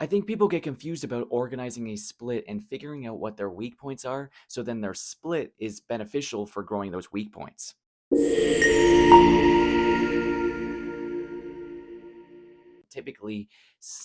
I think people get confused about organizing a split and figuring out what their weak points are, so then their split is beneficial for growing those weak points. Typically,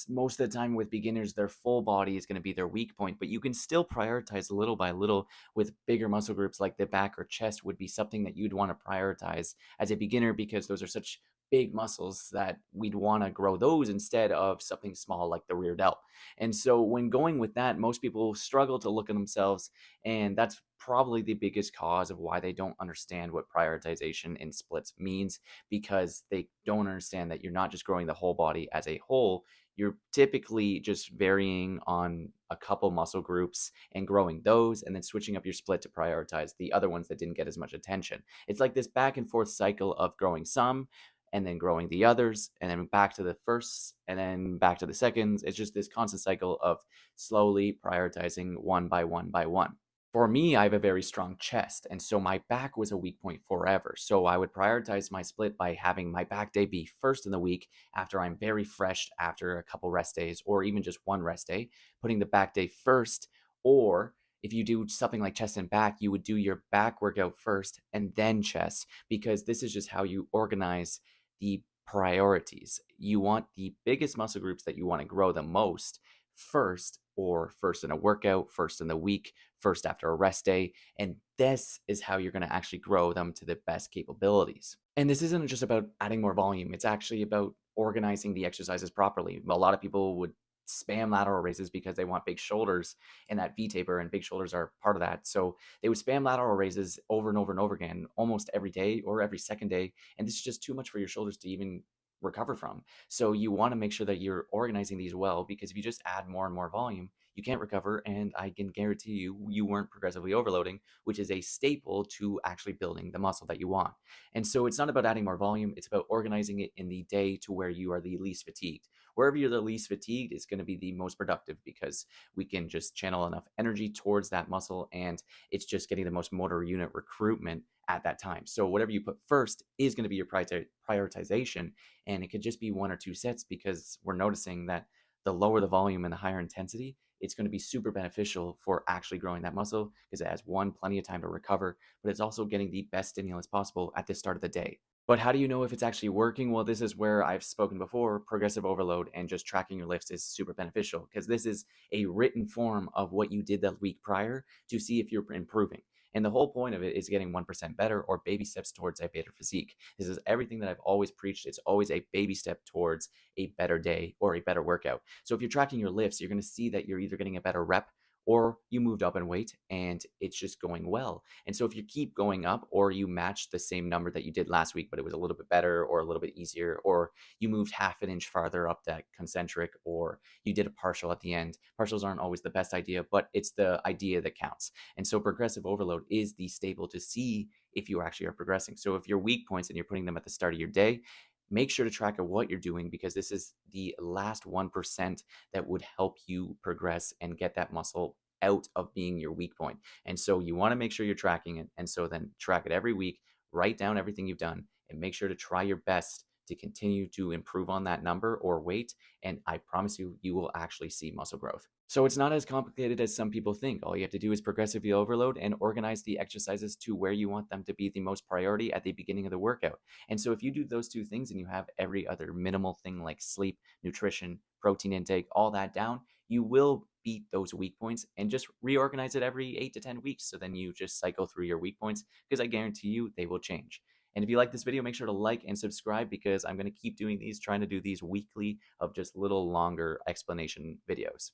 most of the time with beginners, their full body is going to be their weak point, but you can still prioritize little by little with bigger muscle groups like the back or chest would be something that you'd want to prioritize as a beginner because those are such big muscles that we'd want to grow those instead of something small like the rear delt. And so when going with that, most people struggle to look at themselves, and that's probably the biggest cause of why they don't understand what prioritization in splits means, because they don't understand that you're not just growing the whole body as a whole. You're typically just varying on a couple muscle groups and growing those, and then switching up your split to prioritize the other ones that didn't get as much attention. It's like this back and forth cycle of growing some and then growing the others, and then back to the firsts, and then back to the seconds. It's just this constant cycle of slowly prioritizing one by one by one. For me, I have a very strong chest, and so my back was a weak point forever. So I would prioritize my split by having my back day be first in the week after I'm very fresh after a couple rest days or even just one rest day, putting the back day first. Or if you do something like chest and back, you would do your back workout first and then chest, because this is just how you organize the priorities. You want the biggest muscle groups that you want to grow the most first, or first in a workout, first in the week, first after a rest day. And this is how you're going to actually grow them to the best capabilities. And this isn't just about adding more volume, it's actually about organizing the exercises properly. A lot of people would spam lateral raises because they want big shoulders and that V taper, and big shoulders are part of that. So they would spam lateral raises over and over and over again, almost every day or every second day. And this is just too much for your shoulders to even recover from. So you want to make sure that you're organizing these well, because if you just add more and more volume, you can't recover. And I can guarantee you weren't progressively overloading, which is a staple to actually building the muscle that you want. And so it's not about adding more volume, it's about organizing it in the day to where you are the least fatigued. Wherever you're the least fatigued is going to be the most productive, because we can just channel enough energy towards that muscle, and it's just getting the most motor unit recruitment at that time. So whatever you put first is going to be your prioritization, and it could just be one or two sets, because we're noticing that the lower the volume and the higher intensity, it's going to be super beneficial for actually growing that muscle, because it has plenty of time to recover, but it's also getting the best stimulus possible at the start of the day. But how do you know if it's actually working? Well, this is where I've spoken before. Progressive overload and just tracking your lifts is super beneficial, because this is a written form of what you did the week prior to see if you're improving. And the whole point of it is getting 1% better, or baby steps towards a better physique. This is everything that I've always preached. It's always a baby step towards a better day or a better workout. So if you're tracking your lifts, you're going to see that you're either getting a better rep, or you moved up in weight and it's just going well. And so if you keep going up, or you match the same number that you did last week, but it was a little bit better or a little bit easier, or you moved half an inch farther up that concentric, or you did a partial at the end. Partials aren't always the best idea, but it's the idea that counts. And so progressive overload is the staple to see if you actually are progressing. So if you're weak points and you're putting them at the start of your day, make sure to track what you're doing, because this is the last 1% that would help you progress and get that muscle out of being your weak point. And so you want to make sure you're tracking it. And so then track it every week, write down everything you've done, and make sure to try your best to continue to improve on that number or weight. And I promise you, you will actually see muscle growth. So it's not as complicated as some people think. All you have to do is progressively overload and organize the exercises to where you want them to be the most priority at the beginning of the workout. And so if you do those two things and you have every other minimal thing like sleep, nutrition, protein intake, all that down, you will beat those weak points, and just reorganize it every 8 to 10 weeks. So then you just cycle through your weak points, because I guarantee you they will change. And if you like this video, make sure to like and subscribe, because I'm going to keep doing these, trying to do these weekly of just little longer explanation videos.